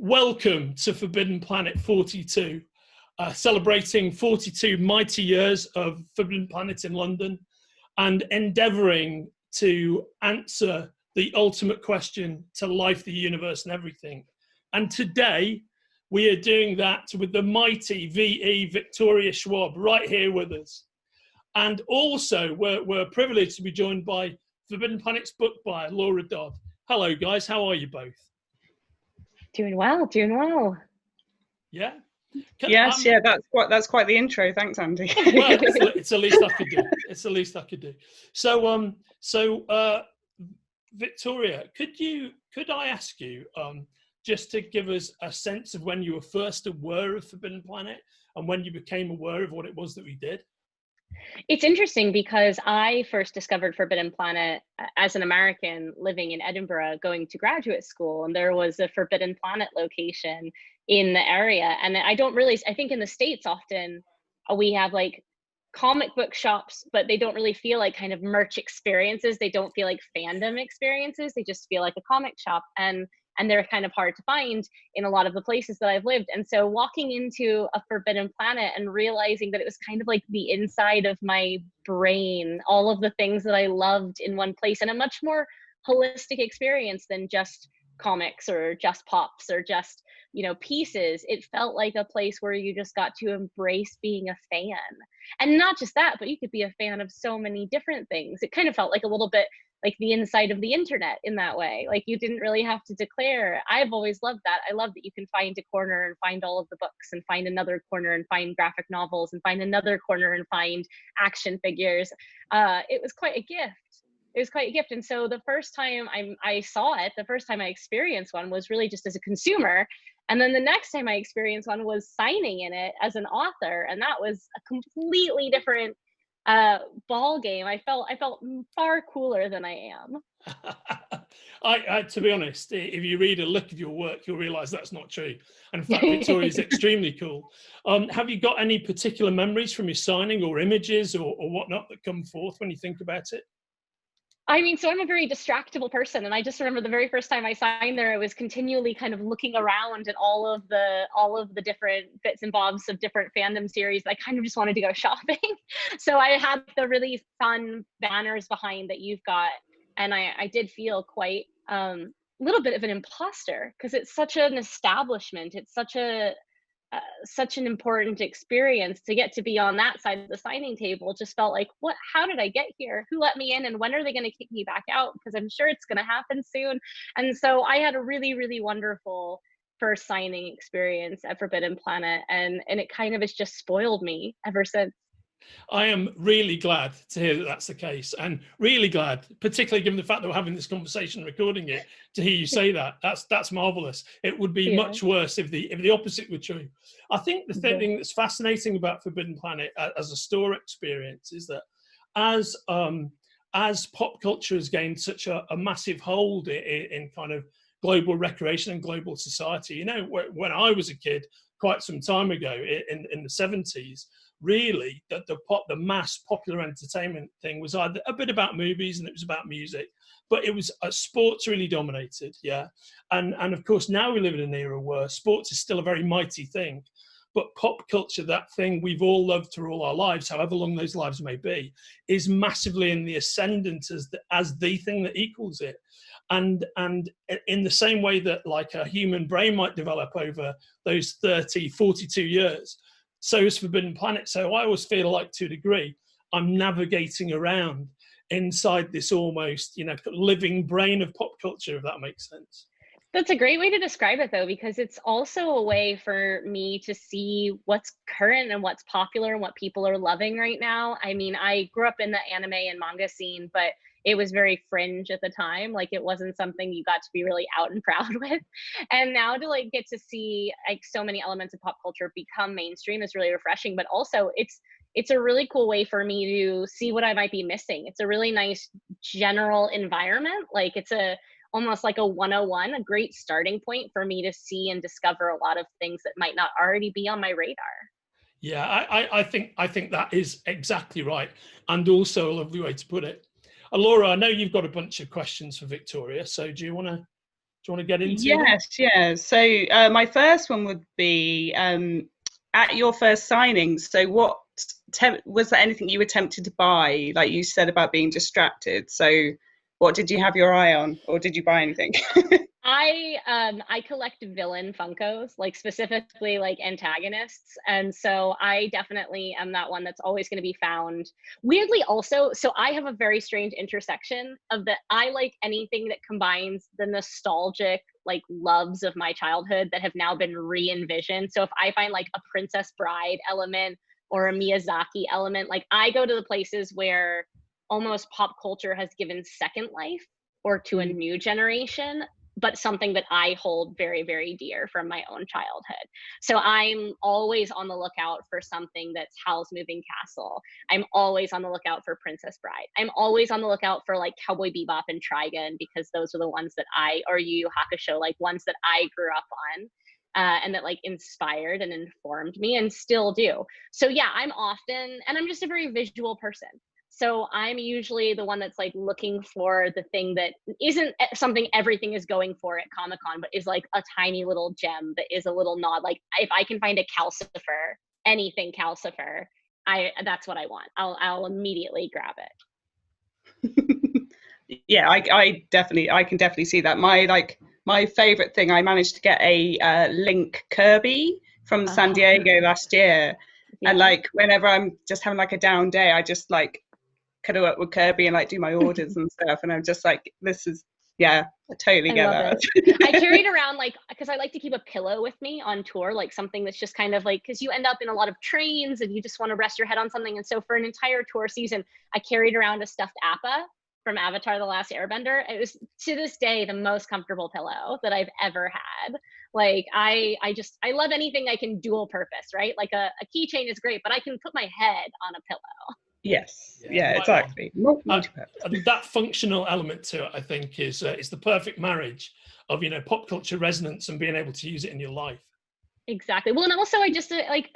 Welcome to Forbidden Planet 42, celebrating 42 mighty years of Forbidden Planet in London and endeavouring to answer the ultimate question to life, the universe and everything. And today we are doing that with the mighty VE Victoria Schwab right here with us. And also we're privileged to be joined by Forbidden Planet's book buyer, LaRue Dodd. Hello guys, how are you both? Doing well, doing well. Yeah. Yes, that's quite the intro. Thanks, Andy. Well, it's the least I could do. It's the least I could do. So, Victoria, could I ask you just to give us a sense of when you were first aware of Forbidden Planet and when you became aware of what it was that we did? It's interesting because I first discovered Forbidden Planet as an American living in Edinburgh, going to graduate school, and there was a Forbidden Planet location in the area. And I think in the States often we have like comic book shops, but they don't really feel like kind of merch experiences. They don't feel like fandom experiences. They just feel like a comic shop. And they're kind of hard to find in a lot of the places that I've lived. And so walking into a Forbidden Planet and realizing that it was kind of like the inside of my brain, all of the things that I loved in one place, and a much more holistic experience than just comics or just pops or just, pieces. It felt like a place where you just got to embrace being a fan. And not just that, but you could be a fan of so many different things. It kind of felt like a little bit like the inside of the internet in that way. Like you didn't really have to declare. I've always loved that. I love that you can find a corner and find all of the books, and find another corner and find graphic novels, and find another corner and find action figures. It was quite a gift. It was quite a gift. And so the first time I saw it, the first time I experienced one was really just as a consumer. And then the next time I experienced one was signing in it as an author. And that was a completely different ball game. I felt far cooler than I am. I to be honest, if you read a look of your work, you'll realize that's not true. And in fact, Victoria is extremely cool. Have you got any particular memories from your signing or images or whatnot that come forth when you think about it? I mean, so I'm a very distractible person, and I just remember the very first time I signed there, I was continually kind of looking around at all of the different bits and bobs of different fandom series. I kind of just wanted to go shopping. So I had the really fun banners behind that you've got, and I did feel quite a little bit of an imposter, because it's such an establishment. It's such an important experience to get to be on that side of the signing table. Just felt like, how did I get here? Who let me in? And when are they going to kick me back out? Because I'm sure it's going to happen soon. And so I had a really, really wonderful first signing experience at Forbidden Planet. And it kind of has just spoiled me ever since. I am really glad to hear that that's the case, and really glad, particularly given the fact that we're having this conversation, recording it, to hear you say that. That's marvelous. It would be much worse if the opposite were true. I think the thing that's fascinating about Forbidden Planet as a store experience is that as pop culture has gained such a massive hold in kind of global recreation and global society, when I was a kid quite some time ago in the 70s, really the mass popular entertainment thing was either a bit about movies and it was about music, but it was sports really dominated. And of course now we live in an era where sports is still a very mighty thing, but pop culture, that thing we've all loved through all our lives, however long those lives may be, is massively in the ascendant as the thing that equals it. And in the same way that like a human brain might develop over those 42 years, so is Forbidden Planet. So I always feel like, to a degree, I'm navigating around inside this almost, living brain of pop culture, if that makes sense. That's a great way to describe it, though, because it's also a way for me to see what's current and what's popular and what people are loving right now. I mean, I grew up in the anime and manga scene, but it was very fringe at the time. Like it wasn't something you got to be really out and proud with. And now to like get to see like so many elements of pop culture become mainstream is really refreshing. But also it's a really cool way for me to see what I might be missing. It's a really nice general environment. Like it's almost like a 101, a great starting point for me to see and discover a lot of things that might not already be on my radar. Yeah, I think that is exactly right. And also a lovely way to put it. Laura, I know you've got a bunch of questions for Victoria, so do you want to you want to get into them? Yes, yeah. So my first one would be at your first signing. So what was there anything you were tempted to buy, like you said about being distracted? So what did you have your eye on, or did you buy anything? I collect villain Funkos, like specifically like antagonists, and so I definitely am that one that's always going to be found. Weirdly, also, so I have a very strange intersection of that. I like anything that combines the nostalgic like loves of my childhood that have now been re-envisioned. So if I find like a Princess Bride element or a Miyazaki element, like I go to the places where almost pop culture has given second life or to a new generation, but something that I hold very, very dear from my own childhood. So I'm always on the lookout for something that's Howl's Moving Castle. I'm always on the lookout for Princess Bride. I'm always on the lookout for like Cowboy Bebop and Trigun, because those are the ones that or Yu Yu Hakusho, like ones that I grew up on. And that like inspired and informed me and still do. So yeah, I'm often, and I'm just a very visual person. So I'm usually the one that's like looking for the thing that isn't something everything is going for at Comic-Con, but is like a tiny little gem that is a little nod. Like if I can find a Calcifer, anything Calcifer, that's what I want. I'll immediately grab it. Yeah, I can definitely see that. My favorite thing, I managed to get a Link Kirby from San Diego last year. Yeah. And like whenever I'm just having like a down day, I just like cuddle up with Kirby and like do my orders and stuff, and I'm just like, this is, yeah, I totally get that. I carry it around like, because I like to keep a pillow with me on tour, like something that's just kind of like, because you end up in a lot of trains and you just want to rest your head on something. And so for an entire tour season, I carried around a stuffed Appa from Avatar: The Last Airbender. It was to this day the most comfortable pillow that I've ever had. Like I love anything I can dual purpose, right? Like a keychain is great, but I can put my head on a pillow. Yes, yeah, exactly. That functional element to it, I think, is the perfect marriage of, you know, pop culture resonance and being able to use it in your life. Exactly. Well, and also I just like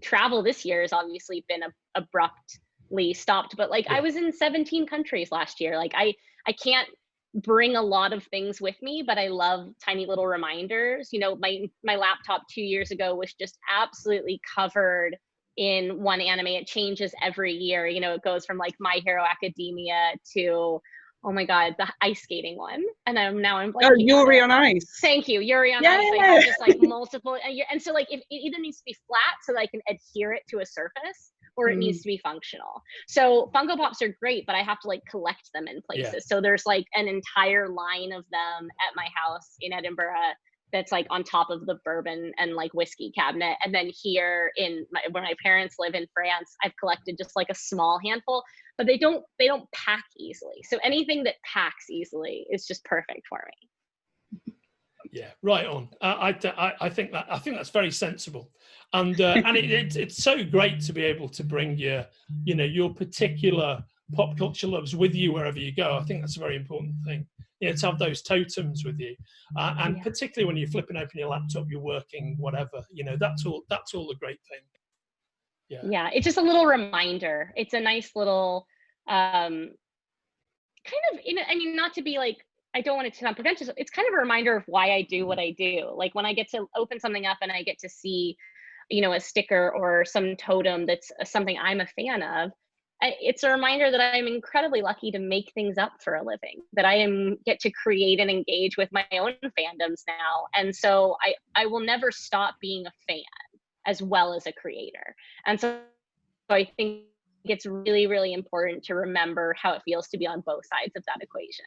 travel this year has obviously been abruptly stopped, but like I was in 17 countries last year. Like I can't bring a lot of things with me, but I love tiny little reminders. You know, my laptop 2 years ago was just absolutely covered in one anime. It changes every year. You know, it goes from like My Hero Academia to, oh my God, the ice skating one. And I'm like, oh, Yuri on Ice. Thank you, Yuri on Ice. I have just like multiple, and so like it either needs to be flat so that I can adhere it to a surface, or it needs to be functional. So Funko Pops are great, but I have to like collect them in places. Yeah. So there's like an entire line of them at my house in Edinburgh that's like on top of the bourbon and like whiskey cabinet. And then here where my parents live in France, I've collected just like a small handful, but they don't pack easily. So anything that packs easily is just perfect for me. Yeah, right on. I think that's very sensible, and it's so great to be able to bring your particular pop culture loves with you wherever you go. I think that's a very important thing. You know, to have those totems with you, and particularly when you're flipping open your laptop, you're working, whatever. You know, that's all a great thing. Yeah, it's just a little reminder. It's a nice little kind of, not to be like, I don't want it to sound pretentious. It's kind of a reminder of why I do what I do. Like when I get to open something up and I get to see, you know, a sticker or some totem that's something I'm a fan of, it's a reminder that I'm incredibly lucky to make things up for a living, that I get to create and engage with my own fandoms now. And so I will never stop being a fan as well as a creator. And so I think it's really, really important to remember how it feels to be on both sides of that equation.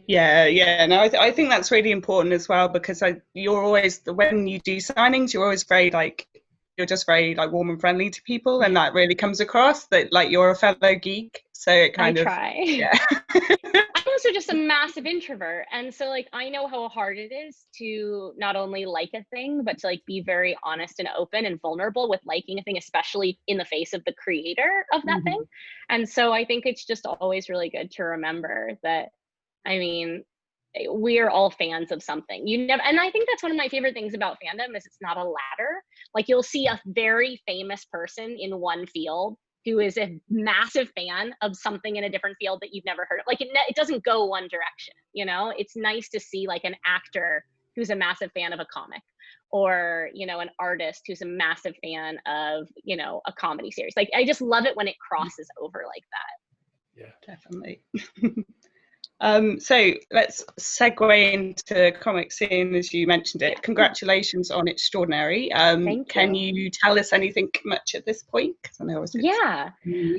Yeah. No, I think that's really important as well, because you're always, when you do signings, you're always very like, you're just very like warm and friendly to people, and that really comes across that like you're a fellow geek. So it kind of try. Yeah. I'm also just a massive introvert, and so like I know how hard it is to not only like a thing, but to like be very honest and open and vulnerable with liking a thing, especially in the face of the creator of that thing. And so I think it's just always really good to remember that, I mean, we're all fans of something. And I think that's one of my favorite things about fandom is it's not a ladder. Like you'll see a very famous person in one field who is a massive fan of something in a different field that you've never heard of. Like it doesn't go one direction, you know? It's nice to see like an actor who's a massive fan of a comic, or, you know, an artist who's a massive fan of, you know, a comedy series. Like, I just love it when it crosses over like that. Yeah, definitely. So let's segue into comics, seeing as you mentioned it. Congratulations on Extraordinary. Can you tell us anything much at this point? Because I know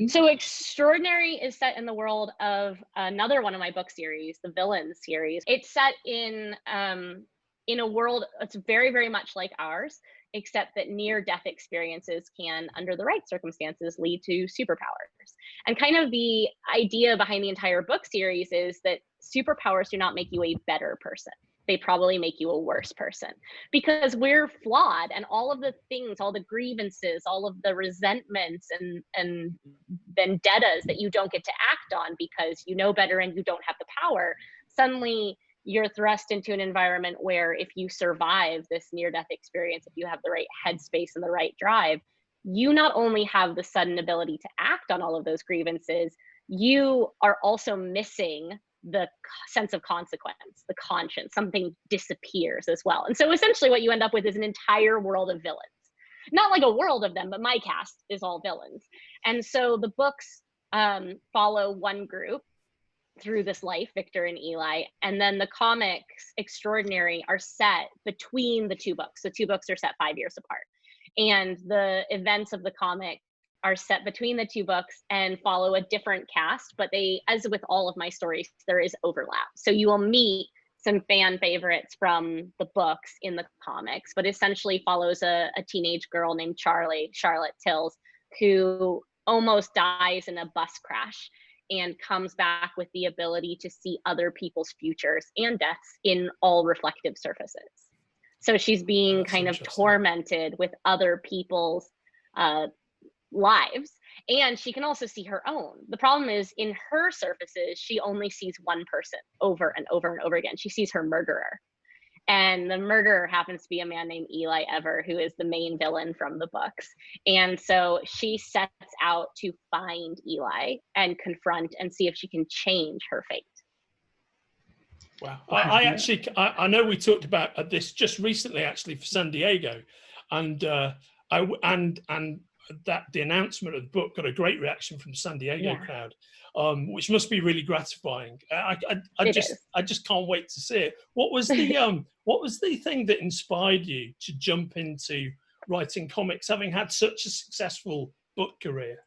So Extraordinary is set in the world of another one of my book series, the Villains series. It's set in a world that's very, very much like ours, except that near-death experiences can, under the right circumstances, lead to superpowers. And kind of the idea behind the entire book series is that superpowers do not make you a better person. They probably make you a worse person, because we're flawed, and all of the things, all the grievances, all of the resentments and vendettas that you don't get to act on because you know better and you don't have the power, suddenly you're thrust into an environment where if you survive this near-death experience, if you have the right headspace and the right drive, you not only have the sudden ability to act on all of those grievances, you are also missing the sense of consequence, the conscience. Something disappears as well. And so essentially what you end up with is an entire world of villains. Not like a world of them, but my cast is all villains. And so the books follow one group through this life, Victor and Eli, and then the comics Extraordinary are set between the two books. The two books are set 5 years apart, and the events of the comic are set between the two books and follow a different cast, but they, as with all of my stories, there is overlap. So you will meet some fan favorites from the books in the comics, but essentially follows a teenage girl named Charlotte Tills, who almost dies in a bus crash and comes back with the ability to see other people's futures and deaths in all reflective surfaces. So she's being kind of tormented with other people's lives, and she can also see her own. The problem is, in her surfaces, she only sees one person over and over and over again. She sees her murderer. And the murderer happens to be a man named Eli Ever, who is the main villain from the books. And so she sets out to find Eli and confront and see if she can change her fate. Wow. I know we talked about this just recently, actually, for San Diego. And that the announcement of the book got a great reaction from the San Diego crowd, which must be really gratifying. I just can't wait to see it. What was the thing that inspired you to jump into writing comics, having had such a successful book career?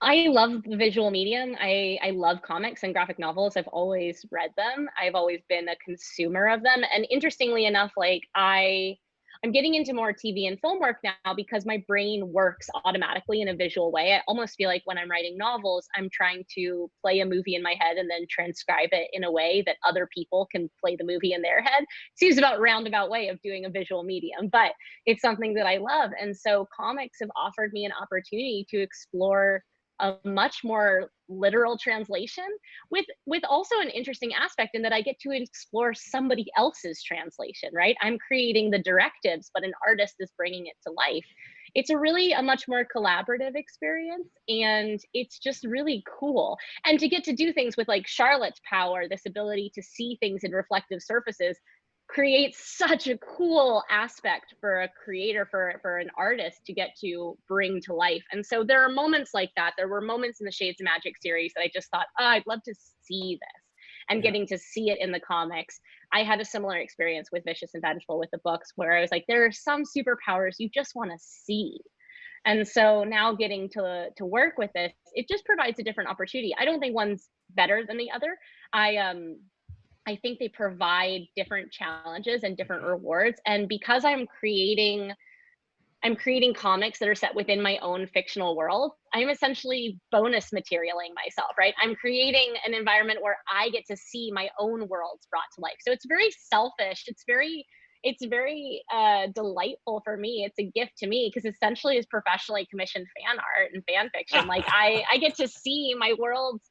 I love the visual medium. I love comics and graphic novels. I've always read them. I've always been a consumer of them. And interestingly enough, like I'm getting into more TV and film work now because my brain works automatically in a visual way. I almost feel like when I'm writing novels, I'm trying to play a movie in my head and then transcribe it in a way that other people can play the movie in their head. Seems about roundabout way of doing a visual medium, but it's something that I love. And so comics have offered me an opportunity to explore a much more literal translation with also an interesting aspect in that I get to explore somebody else's translation, right? I'm creating the directives, but an artist is bringing it to life. It's a much more collaborative experience, and it's just really cool. And to get to do things with like Charlotte's power, this ability to see things in reflective surfaces, creates such a cool aspect for a creator, for an artist to get to bring to life. And so there are moments like that. There were moments in the Shades of Magic series that I just thought, oh, I'd love to see this. And getting to see it in the comics. I had a similar experience with Vicious and Vengeful with the books, where I was like, there are some superpowers you just want to see. And so now getting to work with this, it just provides a different opportunity. I don't think one's better than the other. I think they provide different challenges and different rewards. And because I'm creating comics that are set within my own fictional world, I'm essentially bonus materialing myself, right? I'm creating an environment where I get to see my own worlds brought to life. So it's very selfish. It's very delightful for me. It's a gift to me because essentially it's professionally commissioned fan art and fan fiction. Like I get to see my worlds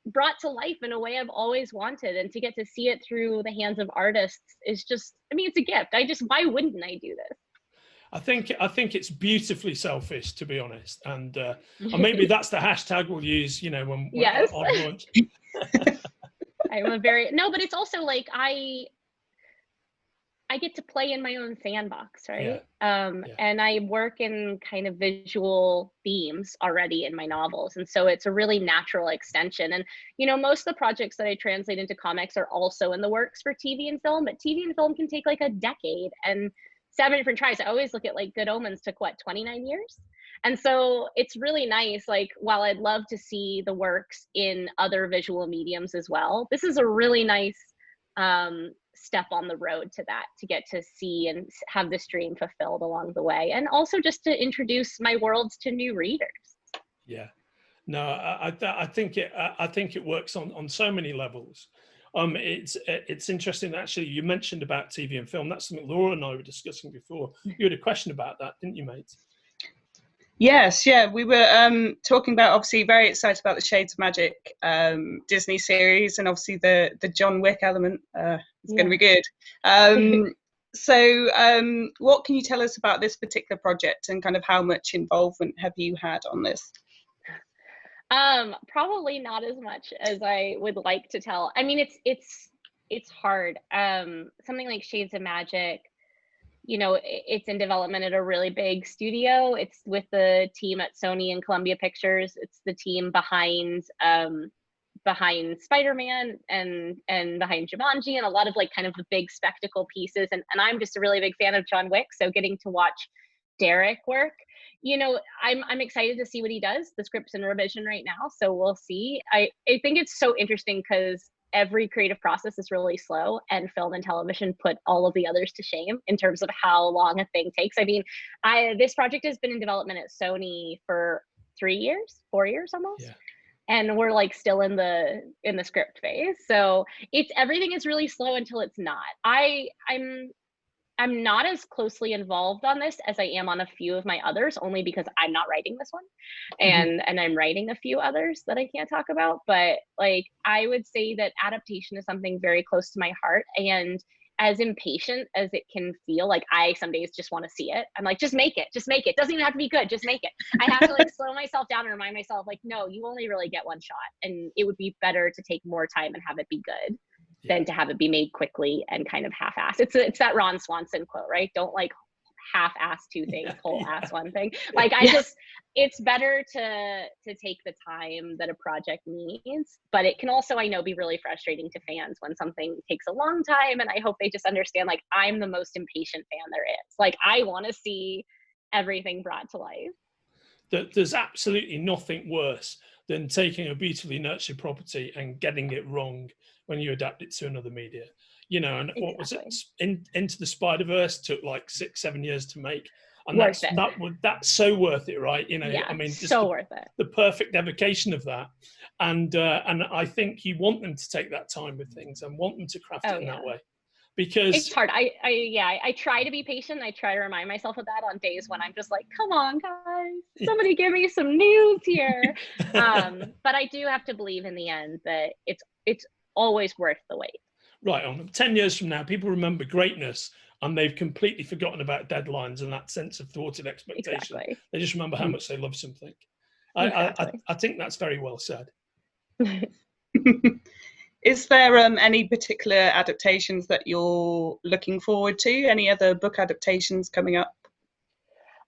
brought to life in a way I've always wanted, and to get to see it through the hands of artists is just, I mean, it's a gift. Why wouldn't I do this? I think it's beautifully selfish, to be honest, and maybe that's the hashtag we'll use. You know, when Yes. on launch. But it's also like I get to play in my own sandbox, right? And I work in kind of visual themes already in my novels. And so it's a really natural extension. And, you know, most of the projects that I translate into comics are also in the works for TV and film, but TV and film can take like a decade and 7 different tries. I always look at like Good Omens took 29 years. And so it's really nice. Like, while I'd love to see the works in other visual mediums as well, this is a really nice step on the road to that, to get to see and have this dream fulfilled along the way, and also just to introduce my worlds to new readers. Yeah, no, I think it works on so many levels. It's interesting, actually. You mentioned about TV and film. That's something Laura and I were discussing before. You had a question about that, didn't you, mate? Yes, yeah, we were talking about, obviously very excited about the Shades of Magic Disney series, and obviously the John Wick element is going to be good. So what can you tell us about this particular project, and kind of how much involvement have you had on this? Probably not as much as I would like to tell. I mean, it's hard. Something like Shades of Magic, you know, it's in development at a really big studio. It's with the team at Sony and Columbia Pictures. It's the team behind Spider-Man and behind Jumanji, and a lot of like kind of the big spectacle pieces. And I'm just a really big fan of John Wick, so getting to watch Derek work, you know, I'm excited to see what he does. The script's in revision right now, so we'll see. I think it's so interesting because every creative process is really slow, and film and television put all of the others to shame in terms of how long a thing takes. I mean, this project has been in development at Sony for 4 years almost. Yeah. And we're like still in the script phase. So everything is really slow until it's not. I'm not as closely involved on this as I am on a few of my others, only because I'm not writing this one, and I'm writing a few others that I can't talk about. But like, I would say that adaptation is something very close to my heart, and as impatient as it can feel, like I some days just want to see it. I'm like, just make it. Doesn't even have to be good. Just make it. I have to like slow myself down and remind myself, like, no, you only really get one shot, and it would be better to take more time and have it be good than to have it be made quickly and kind of half-assed. It's that Ron Swanson quote, right? Don't like half-ass two things, whole-ass one thing. Like, it's better to take the time that a project needs, but it can also, I know, be really frustrating to fans when something takes a long time. And I hope they just understand, like, I'm the most impatient fan there is. Like, I want to see everything brought to life. There's absolutely nothing worse than taking a beautifully nurtured property and getting it wrong when you adapt it to another media. You know, and what was it? Into the Spider-Verse took like 6-7 years to make. And that's so worth it, right? You know, I mean, just worth it. The perfect evocation of that. And I think you want them to take that time with things and want them to craft it in that way. Because it's hard. I try to be patient. I try to remind myself of that on days when I'm just like, come on, guys, somebody give me some news here. But I do have to believe in the end that it's always worth the wait. Right on. 10 years from now, people remember greatness, and they've completely forgotten about deadlines and that sense of thwarted expectation. Exactly. They just remember how much they love something. I think that's very well said. Is there any particular adaptations that you're looking forward to? Any other book adaptations coming up?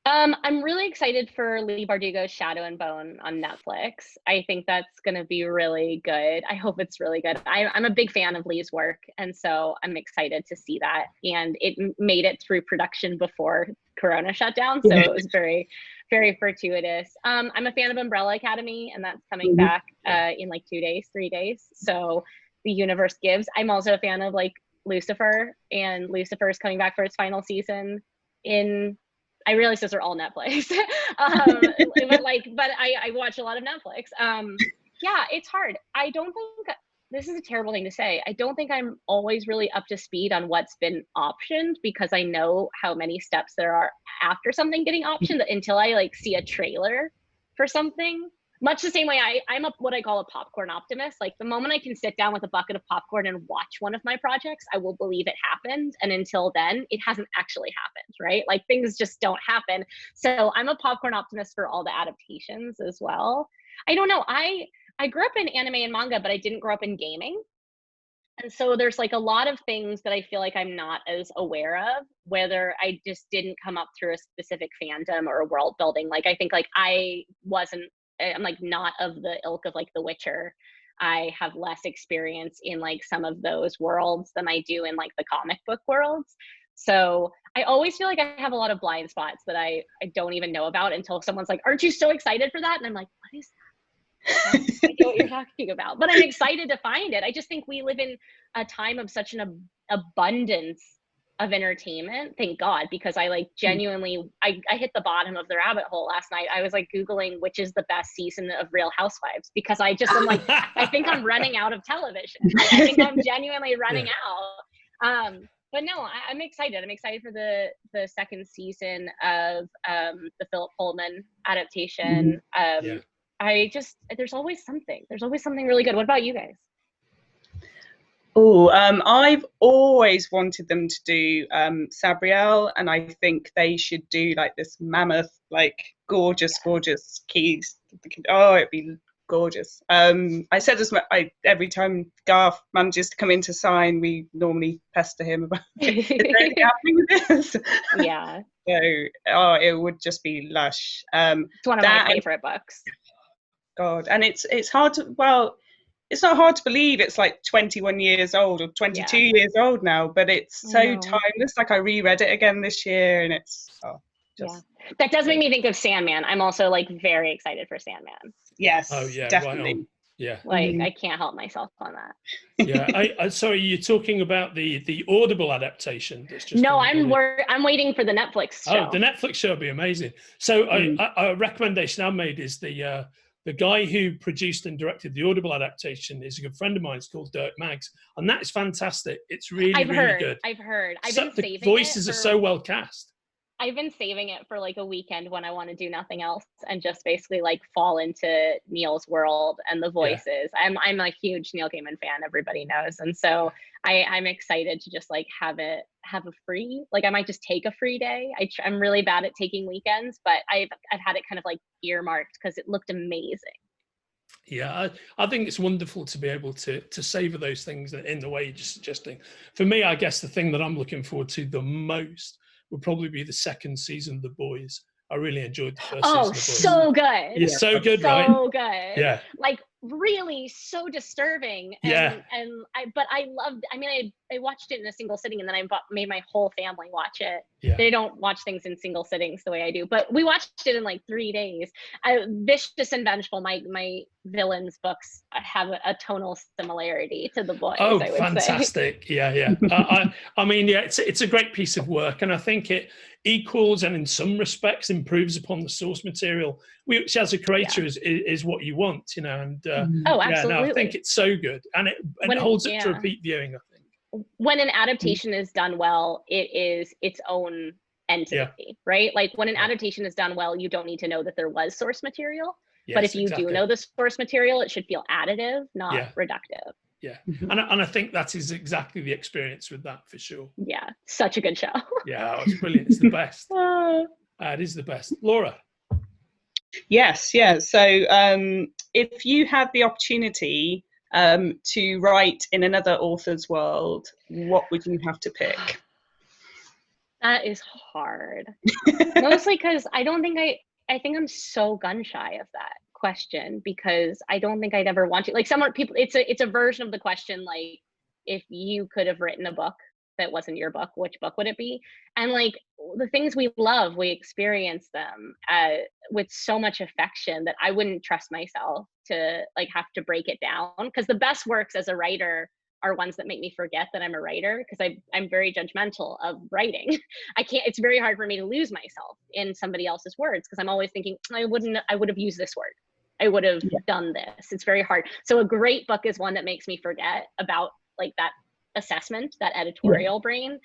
I'm really excited for Lee Bardugo's Shadow and Bone on Netflix. I think that's going to be really good. I hope it's really good. I'm a big fan of Lee's work, and so I'm excited to see that. And it made it through production before Corona shut down, so it was very, very fortuitous. I'm a fan of Umbrella Academy, and that's coming back in like 3 days. So the universe gives. I'm also a fan of like Lucifer, and Lucifer is coming back for its final season in. I realize those are all Netflix, but I watch a lot of Netflix. Yeah, it's hard. I don't think, this is a terrible thing to say, I don't think I'm always really up to speed on what's been optioned, because I know how many steps there are after something getting optioned until I like see a trailer for something. much the same way I'm what I call a popcorn optimist. Like the moment I can sit down with a bucket of popcorn and watch one of my projects, I will believe it happened. And until then, it hasn't actually happened, right? Like things just don't happen. So I'm a popcorn optimist for all the adaptations as well. I don't know. I grew up in anime and manga, but I didn't grow up in gaming. And so there's like a lot of things that I feel like I'm not as aware of, whether I just didn't come up through a specific fandom or world building. Like I think like I'm like not of the ilk of like The Witcher. I have less experience in like some of those worlds than I do in like the comic book worlds. So I always feel like I have a lot of blind spots that I don't even know about until someone's like, aren't you so excited for that? And I'm like, what is that? I have no idea what you're talking about, but I'm excited to find it. I just think we live in a time of such an abundance of entertainment, thank God, because I like genuinely, I hit the bottom of the rabbit hole last night. I was like Googling which is the best season of Real Housewives, because I just am like, I think I'm running out of television. I think I'm genuinely running out. But no, I'm excited. I'm excited for the second season of the Philip Pullman adaptation. There's always something. There's always something really good. What about you guys? Oh, I've always wanted them to do Sabriel, and I think they should do like this mammoth, like gorgeous keys. Oh, it'd be gorgeous. I said this every time Garth manages to come in to sign, we normally pester him about is there anything happening with this? Yeah. So, it would just be lush. It's one of my favorite books. God, and it's hard to, well, it's not hard to believe it's like 21 years old or 22 years old now, but it's so timeless. Like I reread it again this year, and it's that does make me think of Sandman. I'm also like very excited for Sandman. Yes. Oh yeah, definitely. Right. Yeah. Like I can't help myself on that. Yeah. Sorry, you're talking about the Audible adaptation that's just No, I'm waiting for the Netflix show. Oh, the Netflix show will be amazing. So a recommendation I made is the guy who produced and directed the Audible adaptation is a good friend of mine. It's called Dirk Maggs, and that is fantastic. It's really good. I've heard. The voices are so well cast. I've been saving it for like a weekend when I want to do nothing else and just basically like fall into Neil's world and the voices. Yeah. I'm a huge Neil Gaiman fan, everybody knows, and so I'm excited to just like have a free, like I might just take a free day. I'm really bad at taking weekends, but I've had it kind of like earmarked because it looked amazing. Yeah, I think it's wonderful to be able to savor those things in the way you're just suggesting. For me, I guess the thing that I'm looking forward to the most would probably be the second season of The Boys. I really enjoyed the first season of The Boys. So good. Yeah, so good, right? So good. Yeah. Like really so disturbing. And I loved, I mean, I watched it in a single sitting, and then I made my whole family watch it. Yeah. They don't watch things in single sittings the way I do, but we watched it in like 3 days. Vicious and Vengeful, my villains books have a tonal similarity to The Boys. Oh, fantastic. Yeah. I mean, it's a great piece of work, and I think it equals and in some respects improves upon the source material, which as a creator is what you want, you know. And absolutely. I think it's so good, and it holds up to repeat viewing, I think. When an adaptation is done well, it is its own entity, right? Like when an adaptation is done well, you don't need to know that there was source material. Yes, but if you do know the source material, it should feel additive, not reductive. Yeah, and I think that is exactly the experience with that, for sure. Yeah, such a good show. Yeah, it's brilliant. It's the best. It is the best. Laura? Yes, yeah. So if you had the opportunity to write in another author's world, what would you have to pick? That is hard. Mostly because I think I'm so gun shy of that question, because I don't think I'd ever want to. Like it's a version of the question, like if you could have written a book that wasn't your book, which book would it be? And like the things we love, we experience them with so much affection that I wouldn't trust myself to like have to break it down, because the best works as a writer are ones that make me forget that I'm a writer, because I'm very judgmental of writing. It's very hard for me to lose myself in somebody else's words, because I'm always thinking I would have used this word. I would have done this. It's very hard. So a great book is one that makes me forget about like that assessment, that editorial brain.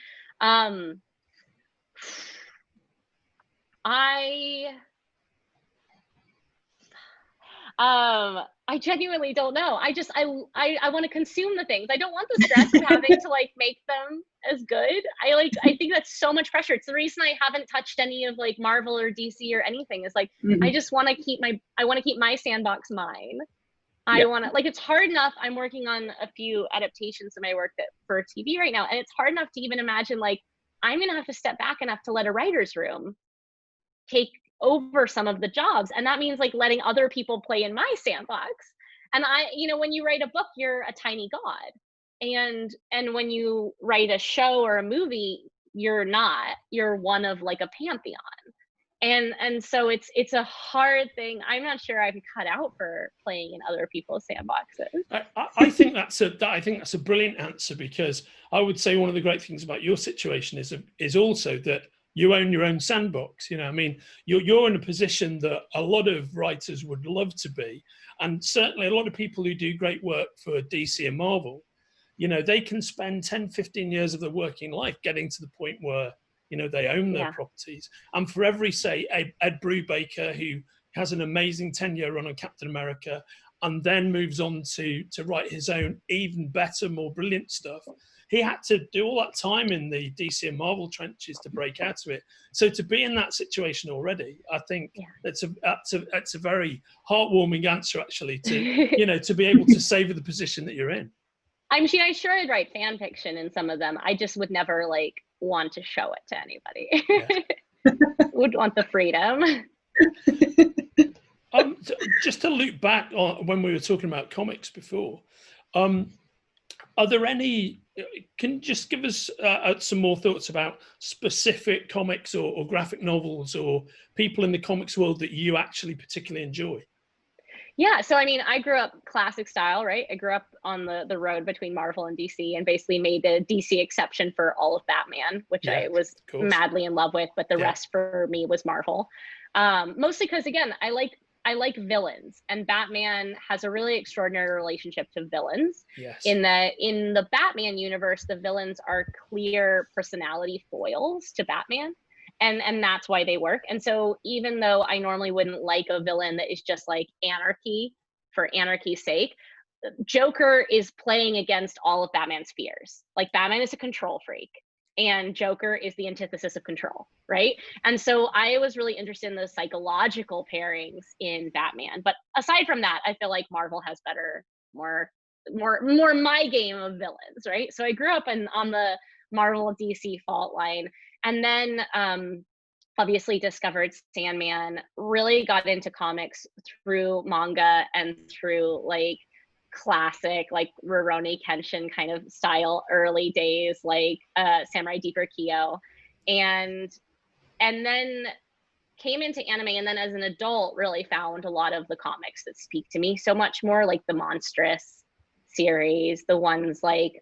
I genuinely don't know. I want to consume the things. I don't want the stress of having to like make them as good. I think that's so much pressure. It's the reason I haven't touched any of like Marvel or DC or anything. Is like I just want to keep my sandbox mine. I want to, like, it's hard enough. I'm working on a few adaptations of my work for TV right now, and it's hard enough to even imagine like I'm gonna have to step back enough to let a writer's room take over some of the jobs, and that means like letting other people play in my sandbox. And when you write a book, you're a tiny god, and when you write a show or a movie, you're not. You're one of like a pantheon, and so it's a hard thing. I'm not sure I'm cut out for playing in other people's sandboxes. I think that's a brilliant answer, because I would say one of the great things about your situation is also that you own your own sandbox. I mean, you're in a position that a lot of writers would love to be, and certainly a lot of people who do great work for DC and Marvel, they can spend 10, 15 years of their working life getting to the point where, they own their properties. And for every, say, Ed Brubaker, who has an amazing 10-year run on Captain America and then moves on to write his own even better, more brilliant stuff, he had to do all that time in the DC and Marvel trenches to break out of it. So to be in that situation already, I think that's a very heartwarming answer, actually, to to be able to savor the position that you're in. I'm sure I'd write fan fiction in some of them. I just would never like want to show it to anybody. Would want the freedom. Just to loop back on when we were talking about comics before, are there any? Can you just give us some more thoughts about specific comics or graphic novels or people in the comics world that you actually particularly enjoy? Yeah, so I mean, I grew up classic style, right? I grew up on the road between Marvel and DC, and basically made the DC exception for all of Batman, which I was madly in love with, but the rest for me was Marvel. Mostly because, again, I like villains, and Batman has a really extraordinary relationship to villains. Yes. In the Batman universe, the villains are clear personality foils to Batman. And that's why they work. And so even though I normally wouldn't like a villain that is just like anarchy for anarchy's sake, Joker is playing against all of Batman's fears. Like, Batman is a control freak, and Joker is the antithesis of control, right? And so I was really interested in the psychological pairings in Batman. But aside from that, I feel like Marvel has better, more my game of villains, right? So I grew up on the Marvel DC fault line. And then obviously discovered Sandman, really got into comics through manga and through like classic, like Rurouni Kenshin kind of style early days, like Samurai Deeper Kyo. And then came into anime, and then as an adult really found a lot of the comics that speak to me so much more, like the Monstrous series, the ones like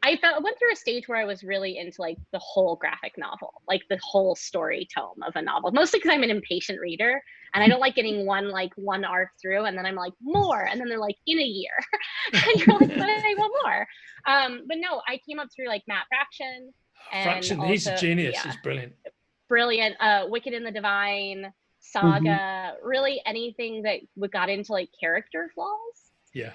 I went through a stage where I was really into like the whole graphic novel, like the whole story tome of a novel, mostly because I'm an impatient reader and I don't like getting one arc through and then I'm like, more, and then they're like, in a year. And you're like, but I want more. But no, I came up through like Matt Fraction. Fraction, also, he's a genius. Yeah, he's brilliant. Brilliant. Wicked and the Divine, Saga, really anything that got into like character flaws. Yeah.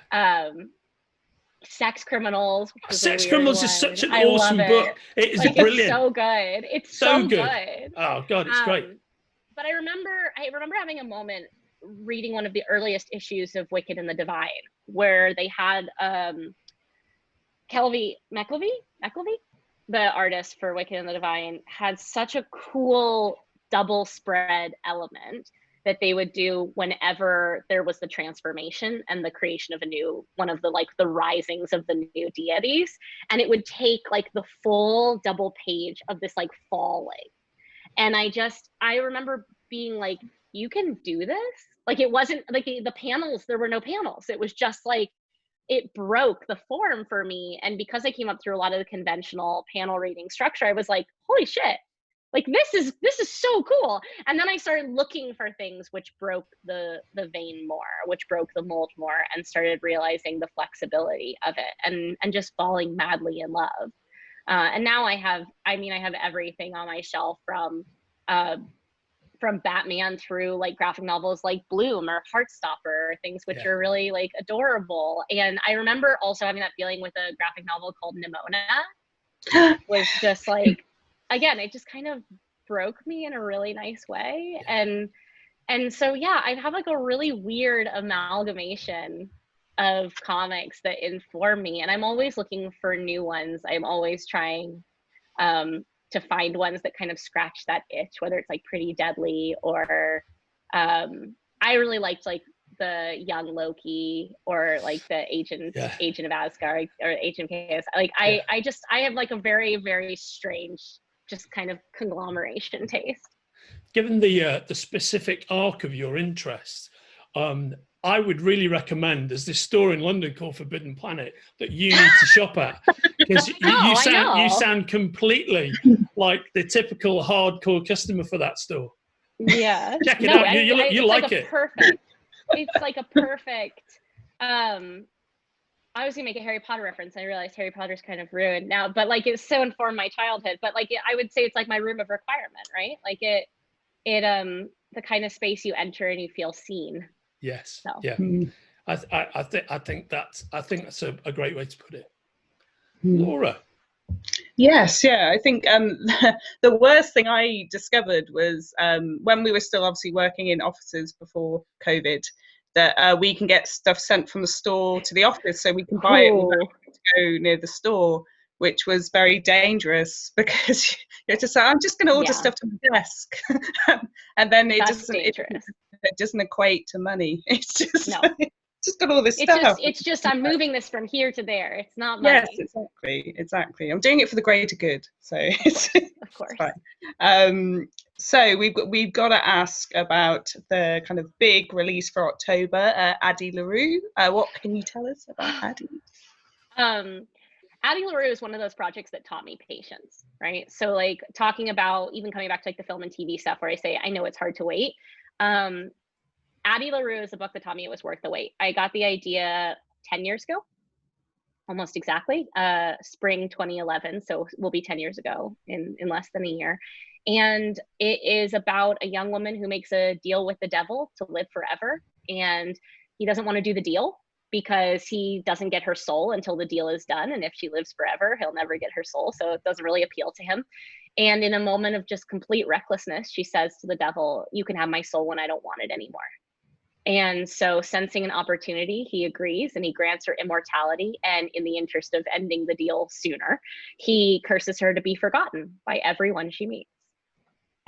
Sex Criminals. Sex Criminals is such an awesome book. It is like, brilliant. It's so good. It's so good. Oh God, it's great. But I remember having a moment reading one of the earliest issues of Wicked and the Divine, where they had Kelvy McElvey, the artist for Wicked and the Divine, had such a cool double spread element that they would do whenever there was the transformation and the creation of a new one of the like the risings of the new deities. And it would take like the full double page of this like falling. And I remember being like, you can do this? Like, it wasn't like the panels, there were no panels. It was just like, it broke the form for me. And because I came up through a lot of the conventional panel reading structure, I was like, holy shit. Like, this is so cool. And then I started looking for things which broke the vein more, which broke the mold more, and started realizing the flexibility of it and just falling madly in love. And now I have everything on my shelf from from Batman through like graphic novels like Bloom or Heartstopper, things which are really like adorable. And I remember also having that feeling with a graphic novel called Nimona. Was just like, again, it just kind of broke me in a really nice way. And so, yeah, I have like a really weird amalgamation of comics that inform me. And I'm always looking for new ones. I'm always trying to find ones that kind of scratch that itch, whether it's like Pretty Deadly or I really liked like the young Loki or like the agent of Asgard or Agent of Chaos. Like I have like a very, very strange, just kind of conglomeration taste. Given the specific arc of your interests, I would really recommend, there's this store in London called Forbidden Planet that you need to shop at, because you sound completely like the typical hardcore customer for that store. Yeah, check it out. You like it. Perfect. It's like a perfect. I was gonna make a Harry Potter reference, and I realized Harry Potter's kind of ruined now, but like it's so informed my childhood. But like I would say it's like my room of requirement, right? Like it the kind of space you enter and you feel seen. Yes. So. Yeah. I think that's a great way to put it. Laura. Yes, yeah. I think the worst thing I discovered was when we were still obviously working in offices before COVID, that we can get stuff sent from the store to the office, so we can buy it without having to go near the store, which was very dangerous because you have to say, I'm just going to order stuff to my desk, and then it doesn't equate to money. It's just just got all this stuff. It's just I'm moving this from here to there. It's not money. Yes, exactly. I'm doing it for the greater good. So it's, of course. It's fine. So we've got to ask about the kind of big release for October, Addie LaRue. What can you tell us about Addie? Addie LaRue is one of those projects that taught me patience, right? So like talking about even coming back to like the film and TV stuff where I say, I know it's hard to wait. Addie LaRue is a book that taught me it was worth the wait. I got the idea 10 years ago, almost exactly, spring 2011. So we'll be 10 years ago in less than a year. And it is about a young woman who makes a deal with the devil to live forever. And he doesn't want to do the deal because he doesn't get her soul until the deal is done. And if she lives forever, he'll never get her soul. So it doesn't really appeal to him. And in a moment of just complete recklessness, she says to the devil, you can have my soul when I don't want it anymore. And so sensing an opportunity, he agrees and he grants her immortality. And in the interest of ending the deal sooner, he curses her to be forgotten by everyone she meets.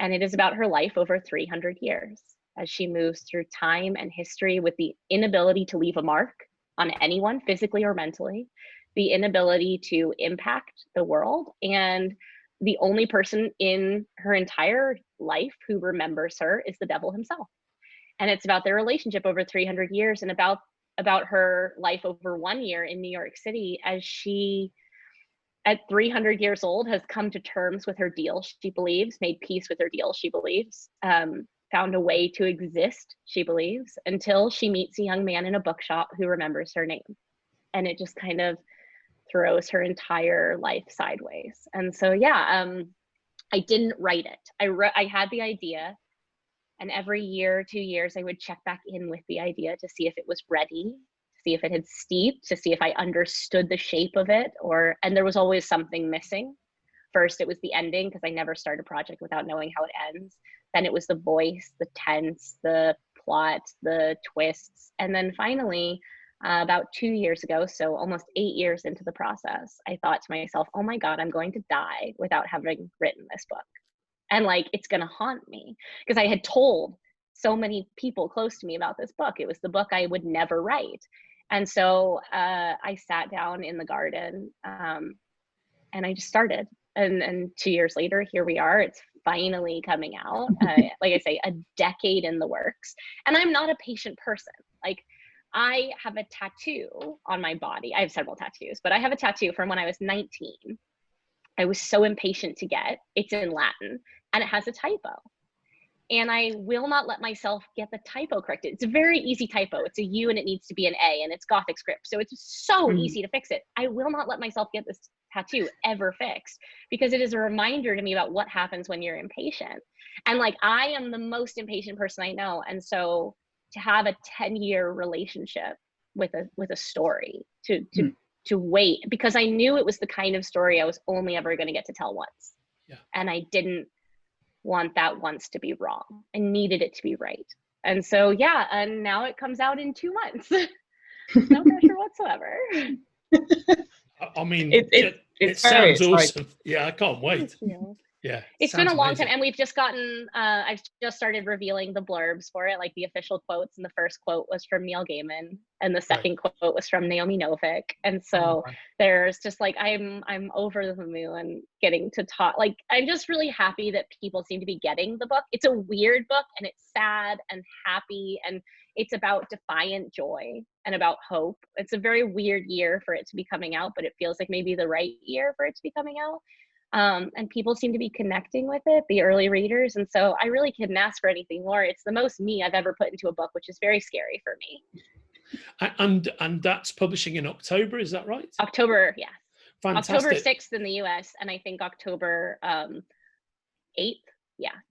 And it is about her life over 300 years as she moves through time and history with the inability to leave a mark on anyone, physically or mentally, the inability to impact the world, and the only person in her entire life who remembers her is the devil himself. And it's about their relationship over 300 years and about her life over 1 year in New York City as she, at 300 years old, has come to terms with her deal, she believes, made peace with her deal, she believes, found a way to exist, she believes, until she meets a young man in a bookshop who remembers her name. And it just kind of throws her entire life sideways. And so, I didn't write it. I had the idea. And every year, 2 years, I would check back in with the idea to see if it was ready, to see if it had steeped, to see if I understood the shape of it, and there was always something missing. First, it was the ending, because I never start a project without knowing how it ends. Then it was the voice, the tense, the plot, the twists. And then finally, about 2 years ago, so almost 8 years into the process, I thought to myself, oh my God, I'm going to die without having written this book. And like, it's going to haunt me, because I had told so many people close to me about this book. It was the book I would never write. And so I sat down in the garden and I just started. And 2 years later, here we are. It's finally coming out. Like I say, a decade in the works. And I'm not a patient person. Like, I have a tattoo on my body. I have several tattoos, but I have a tattoo from when I was 19. I was so impatient to get. It's in Latin and it has a typo. And I will not let myself get the typo corrected. It's a very easy typo. It's a U and it needs to be an A and it's Gothic script. So it's so easy to fix it. I will not let myself get this tattoo ever fixed, because it is a reminder to me about what happens when you're impatient. And like, I am the most impatient person I know. And so to have a 10-year relationship with a story, to wait, because I knew it was the kind of story I was only ever going to get to tell once. Yeah. And I didn't want that once to be wrong. I needed it to be right. And so, yeah, and now it comes out in 2 months. No pressure whatsoever. I mean, it sounds exciting. awesome. Yeah, I can't wait. Yeah, it's been a long amazing. time, and we've just gotten I've just started revealing the blurbs for it, like the official quotes, and the first quote was from Neil Gaiman and the second quote was from Naomi Novik. And so there's just like, I'm over the moon getting to talk. Like, I'm just really happy that people seem to be getting the book. It's a weird book, and it's sad and happy, and it's about defiant joy and about hope. It's a very weird year for it to be coming out, but it feels like maybe the right year for it to be coming out. And people seem to be connecting with it, the early readers. And so I really couldn't ask for anything more. It's the most me I've ever put into a book, which is very scary for me. And that's publishing in October, is that right? October, yeah. Fantastic. October 6th in the US, and I think October 8th,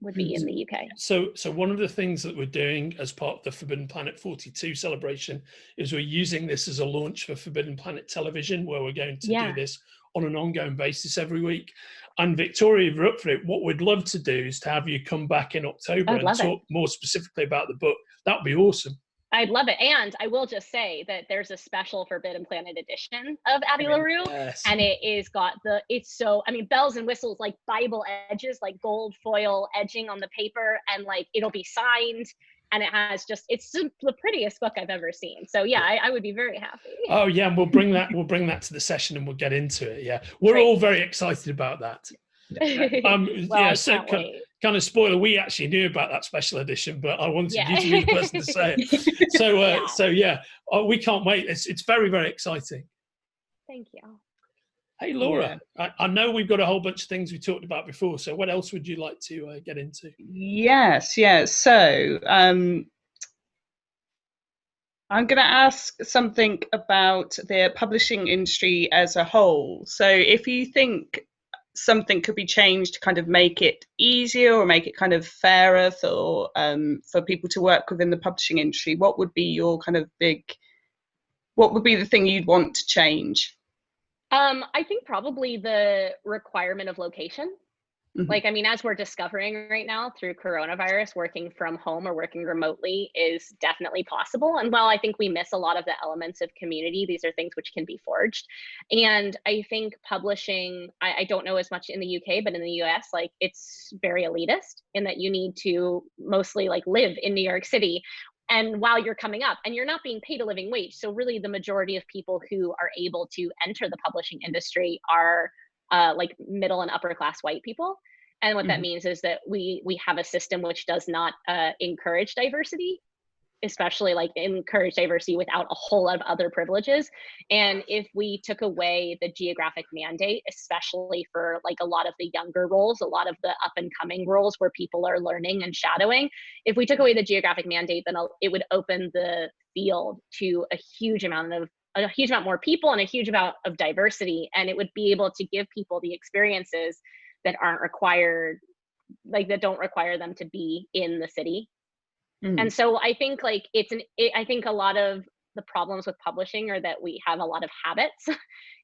would be in the UK. So one of the things that we're doing as part of the Forbidden Planet 42 celebration is we're using this as a launch for Forbidden Planet Television, where we're going to do this on an ongoing basis every week. And Victoria, if you're up for it, what we'd love to do is to have you come back in October and talk more specifically about the book. That would be awesome. I'd love it. And I will just say that there's a special Forbidden Planet edition of Abbey LaRue. And it is got it's so, I mean, bells and whistles, like Bible edges, like gold foil edging on the paper, and like it'll be signed. And it has it's the prettiest book I've ever seen. So yeah, I would be very happy. Oh yeah, and we'll bring that to the session and we'll get into it. Yeah, we're all very excited about that. Kind of spoiler, we actually knew about that special edition, but I wanted you to be the person to say it. So yeah, we can't wait. It's very, very exciting. Thank you. Hey Laura, I know we've got a whole bunch of things we talked about before, so what else would you like to get into? Yes. So I'm going to ask something about the publishing industry as a whole. So if you think something could be changed to kind of make it easier or make it kind of fairer for people to work within the publishing industry, what would be your kind of what would be the thing you'd want to change? I think probably the requirement of location. Mm-hmm. Like, I mean, as we're discovering right now through coronavirus, working from home or working remotely is definitely possible. And while I think we miss a lot of the elements of community, these are things which can be forged. And I think publishing, I don't know as much in the UK, but in the US, like, it's very elitist in that you need to mostly like live in New York City. And while you're coming up, and you're not being paid a living wage. So really the majority of people who are able to enter the publishing industry are like middle and upper class white people. And what that means is that we have a system which does not encourage diversity, especially like encourage diversity without a whole lot of other privileges. And if we took away the geographic mandate, especially for like a lot of the younger roles, a lot of the up and coming roles where people are learning and shadowing, if we took away the geographic mandate, then it would open the field to a huge amount more people and a huge amount of diversity. And it would be able to give people the experiences that aren't required, like that don't require them to be in the city. And so I think like I think a lot of the problems with publishing are that we have a lot of habits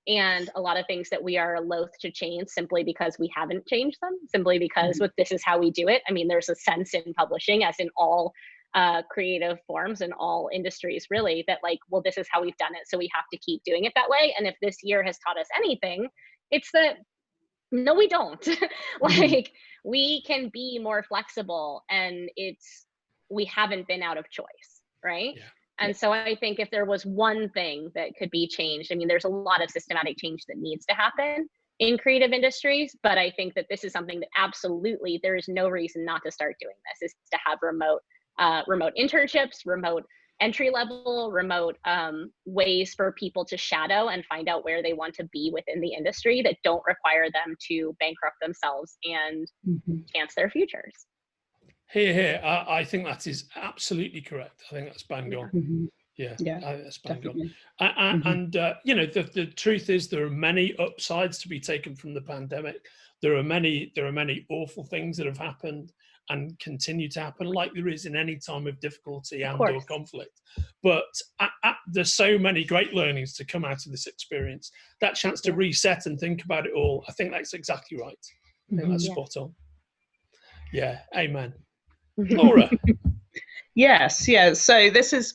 and a lot of things that we are loath to change simply because we haven't changed them, simply because this is how we do it. I mean, there's a sense in publishing, as in all creative forms in all industries, really, that like, well, this is how we've done it, so we have to keep doing it that way. And if this year has taught us anything, it's that no, we don't. Like, we can be more flexible, and we haven't been out of choice, right? And so I think if there was one thing that could be changed, I mean, there's a lot of systematic change that needs to happen in creative industries, but I think that this is something that absolutely there is no reason not to start doing this, is to have remote internships, remote entry level, remote ways for people to shadow and find out where they want to be within the industry that don't require them to bankrupt themselves and chance their futures. Here. I think that is absolutely correct. I think that's bang on. Yeah, that's bang definitely. on. And you know, the truth is there are many upsides to be taken from the pandemic. There are many awful things that have happened, and continue to happen, like there is in any time of difficulty and course. or conflict. But there's so many great learnings to come out of this experience. That chance to reset and think about it all, I think that's exactly right. I think that's spot on. Yeah, amen. Laura. Yes, yeah. So this is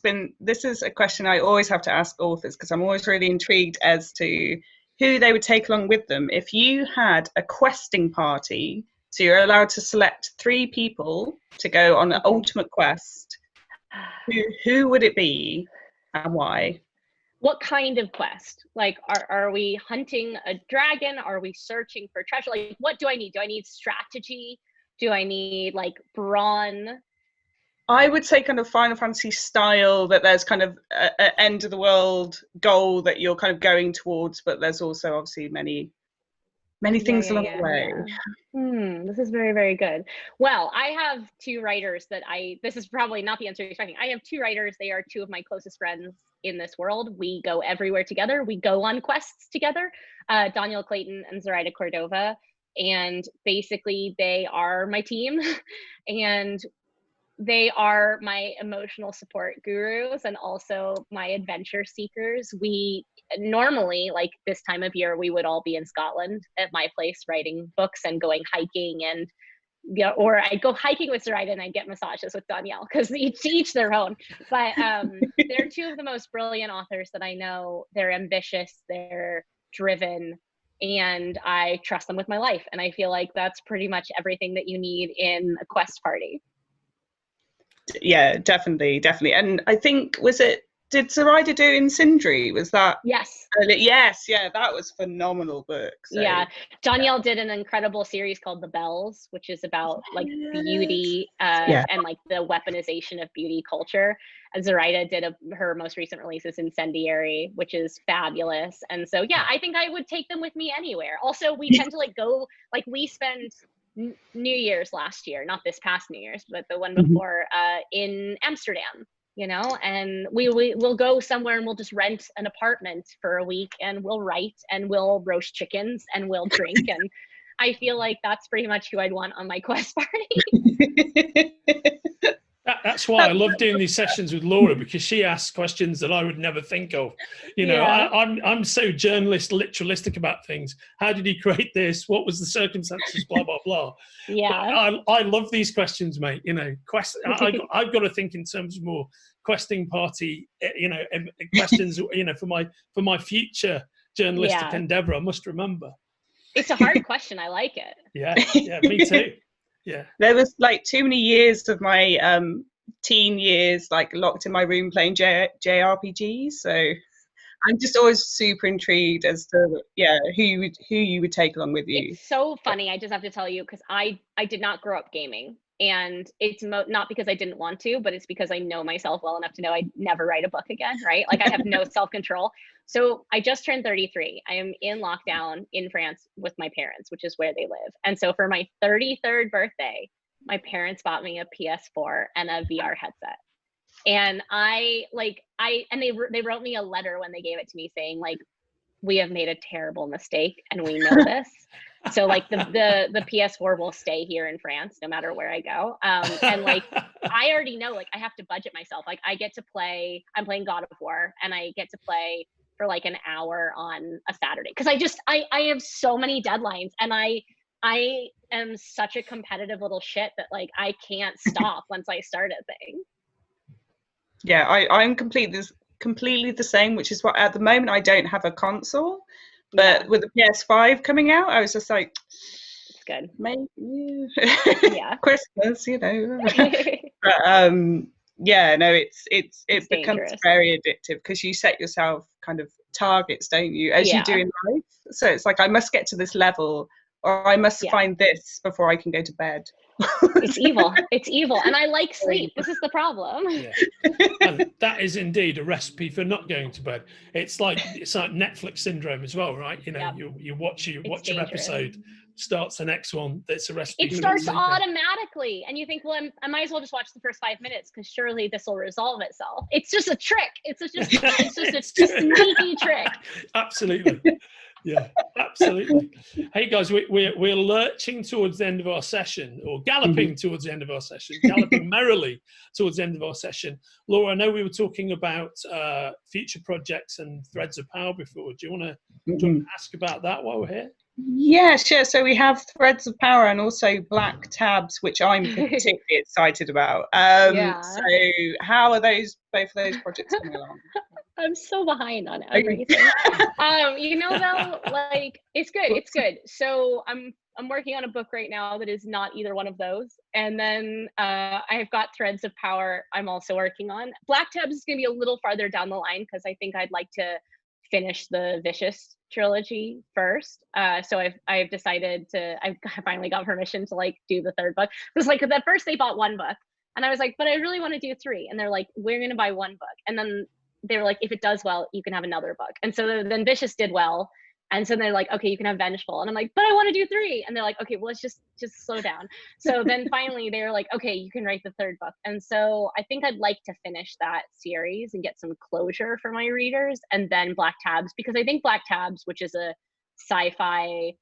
a question I always have to ask authors, because I'm always really intrigued as to who they would take along with them. If you had a questing party, so you're allowed to select 3 people to go on an ultimate quest, who would it be and why? What kind of quest? Like, are we hunting a dragon? Are we searching for treasure? Like, what do I need? Do I need strategy? Do I need like brawn? I would say kind of Final Fantasy style, that there's kind of an end of the world goal that you're kind of going towards, but there's also obviously many things along the way. This is very, very good. Well, I have 2 writers that this is probably not the answer you're expecting. I have 2 writers. They are 2 of my closest friends in this world. We go everywhere together. We go on quests together, Daniel Clayton and Zoraida Cordova. And basically they are my team and they are my emotional support gurus and also my adventure seekers. We normally, like this time of year, we would all be in Scotland at my place writing books and going hiking, and or I'd go hiking with Zoraida and I'd get massages with Danielle, because each their own. But they're 2 of the most brilliant authors that I know. They're ambitious, they're driven, and I trust them with my life. And I feel like that's pretty much everything that you need in a quest party. Yeah, definitely. And I think, did Zoraida do Incendiary? Was that? Yes. Yes, yeah, that was a phenomenal book. So. Yeah, Danielle did an incredible series called The Bells, which is about like beauty and like the weaponization of beauty culture. And Zoraida did her most recent release is Incendiary, which is fabulous. And so, yeah, I think I would take them with me anywhere. Also, we tend to like go, like we spend New Year's last year, not this past New Year's, but the one before, in Amsterdam, you know, and we'll go somewhere and we'll just rent an apartment for a week and we'll write and we'll roast chickens and we'll drink. And I feel like that's pretty much who I'd want on my quest party. That's why I love doing these sessions with Laura, because she asks questions that I would never think of. You know, I'm so literalistic about things. How did he create this? What was the circumstances? Blah, blah, blah. Yeah. I love these questions, mate. You know, I've got to think in terms of more questing party, you know, questions, you know, for my future journalistic endeavor, I must remember. It's a hard question. I like it. Yeah, me too. Yeah, there was like too many years of my teen years like locked in my room playing JRPGs, so I'm just always super intrigued as to who you would take along with you. It's so funny. I just have to tell you, because I did not grow up gaming, and it's not because I didn't want to, but it's because I know myself well enough to know I'd never write a book again, right? Like I have no self-control. So I just turned 33. I am in lockdown in France with my parents, which is where they live. And so for my 33rd birthday, my parents bought me a PS4 and a VR headset. And they wrote me a letter when they gave it to me saying like, we have made a terrible mistake and we know this. So like the PS4 will stay here in France no matter where I go. And like I already know, like I have to budget myself. Like I get to play, I'm playing God of War, and I get to play for like an hour on a Saturday, because I have so many deadlines, and I am such a competitive little shit that like I can't stop once I start a thing. Yeah, I'm completely the same, which is what at the moment I don't have a console, but with the PS5 coming out, I was just like, it's good. Maybe, Christmas, you know. But it becomes very addictive, because you set yourself kind of targets, don't you, as you do in life. So it's like, I must get to this level, or I must find this before I can go to bed. It's evil. It's evil. And I like sleep. This is the problem. Yeah. And that is indeed a recipe for not going to bed. It's like Netflix syndrome as well, right? You know, you watch an episode, starts the next one. That's a recipe. It starts automatically, and you think, well, I might as well just watch the first 5 minutes, because surely this will resolve itself. It's just a trick. It's just a sneaky trick. Absolutely. Yeah, Absolutely. Hey guys, we're lurching towards the end of our session, or galloping towards the end of our session, galloping merrily towards the end of our session. Laura, I know we were talking about future projects and threads of power before. Do you want to ask about that while we're here? Yeah, sure. So we have Threads of Power and also Black Tabs, which I'm particularly excited about. So how are both of those projects coming along? I'm so behind on everything. Though, like, it's good. So I'm working on a book right now that is not either one of those. And then I've got Threads of Power I'm also working on. Black Tabs is going to be a little farther down the line because I think I'd like to finish the Vicious trilogy first. So I've decided I finally got permission to like do the third book. It was like, because at first they bought one book and I was like, but I really want to do 3. And they're like, we're going to buy 1 book. And then they were like, if it does well, you can have another book. And so then Vicious did well. And so they're like, okay, you can have Vengeful. And I'm like, but I want to do 3. And they're like, okay, well, let's just slow down. So then finally they were like, okay, you can write the 3rd book. And so I think I'd like to finish that series and get some closure for my readers. And then Black Tabs, because I think Black Tabs, which is a sci-fi,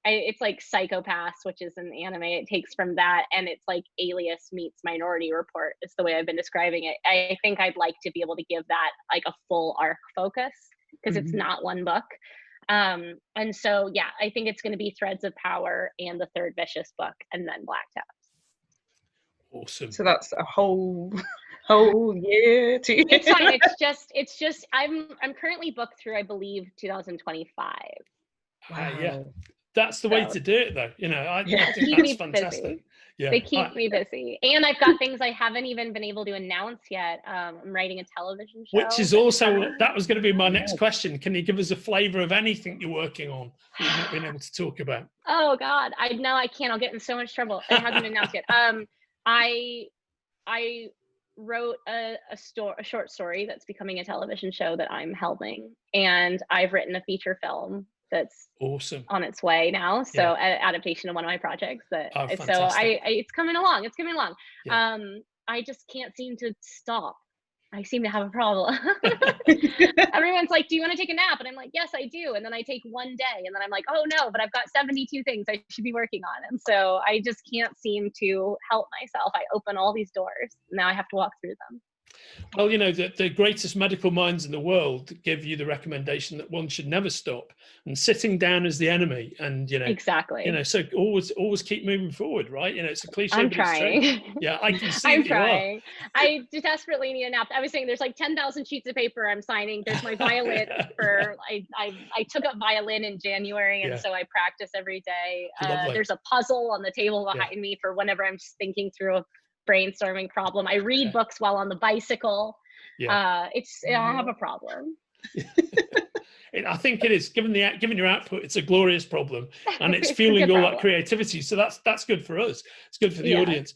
it's like Psychopaths, which is an anime. It takes from that, and it's like Alias meets Minority Report is the way I've been describing it. I think I'd like to be able to give that like a full arc focus because it's not one book. And so, yeah, I think it's going to be Threads of Power and the 3rd Vicious book, and then Black Tabs. Awesome. So that's a whole year to. It's fine. It's just I'm currently booked through, I believe, 2025. Wow. Yeah, that's the way to do it, though. I think that's fantastic. Busy. Yeah, they keep me busy, and I've got things I haven't even been able to announce yet. I'm writing a television show, which is also that was going to be my next question. Can you give us a flavor of anything you're working on that you've not been able to talk about? Oh God, I can't. I'll get in so much trouble. It hasn't been announced yet. I wrote a short story that's becoming a television show that I'm helming, and I've written a feature film that's awesome on its way now. So adaptation of one of my projects it's coming along. Yeah. I just can't seem to stop. I seem to have a problem. Everyone's like, do you want to take a nap? And I'm like, yes, I do. And then I take one day and then I'm like, oh no, but I've got 72 things I should be working on. And so I just can't seem to help myself. I open all these doors. Now I have to walk through them. Well, the greatest medical minds in the world give you the recommendation that one should never stop, and sitting down is the enemy. And exactly. So always keep moving forward, right? It's a cliche. I'm trying. Yeah, I can see. I'm trying. I desperately need a nap. I was saying there's like 10,000 sheets of paper I'm signing. There's my violin I took up violin in January, and so I practice every day. There's a puzzle on the table behind me for whenever I'm just thinking through a brainstorming problem. I read books while on the bicycle. I don't have a problem. I think it is, given your output, it's a glorious problem, and it's fueling all that creativity. So that's good for us. It's good for the audience.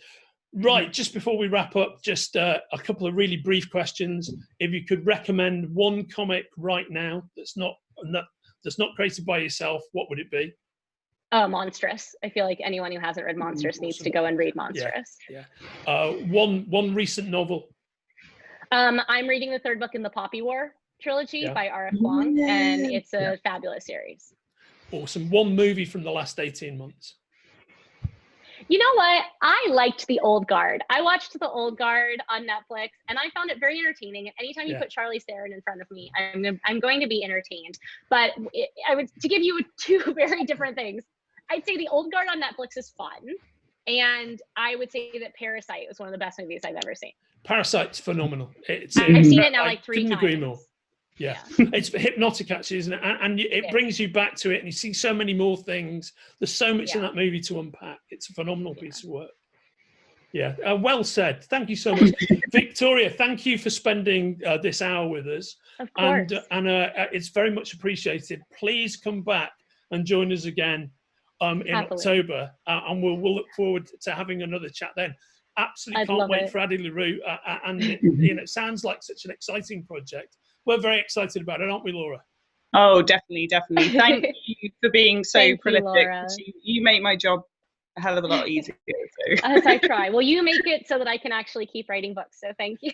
Right, just before we wrap up, just a couple of really brief questions. If you could recommend one comic right now that's not created by yourself, what would it be? Monstrous. I feel like anyone who hasn't read Monstrous needs to go and read Monstrous. One recent novel. I'm reading the 3rd book in the Poppy War trilogy by R.F. Kuang, and it's a fabulous series. Awesome. One movie from the last 18 months. You know what? I liked The Old Guard. I watched The Old Guard on Netflix, and I found it very entertaining. Anytime you put Charlize Theron in front of me, I'm going to be entertained. But to give you 2 very different things, I'd say The Old Guard on Netflix is fun, and I would say that Parasite is one of the best movies I've ever seen. Parasite's phenomenal. I've seen it now like 3 times. Couldn't agree more. Yeah. It's hypnotic, actually, isn't it? And it brings you back to it, and you see so many more things. There's so much in that movie to unpack. It's a phenomenal piece of work. Yeah, well said. Thank you so much. Victoria, thank you for spending this hour with us. Of course. And it's very much appreciated. Please come back and join us again in October, and we'll look forward to having another chat then. Absolutely can't wait for Addie LaRue, and it sounds like such an exciting project. We're very excited about it, aren't we, Laura? Oh, definitely. Thank you for being so prolific. You make my job a hell of a lot easier. So. As I try. Well, you make it so that I can actually keep writing books. So thank you.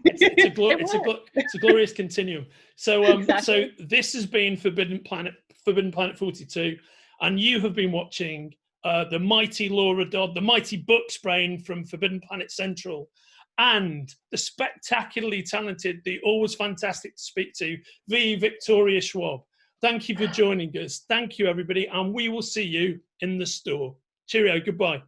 It's a glorious continuum. So, so this has been Forbidden Planet Forbidden Planet 42, and you have been watching the mighty Laura Dodd, the mighty books brain from Forbidden Planet Central, and the spectacularly talented, the always fantastic to speak to, Victoria Schwab. Thank you for joining us. Thank you, everybody, and we will see you in the store. Cheerio, goodbye.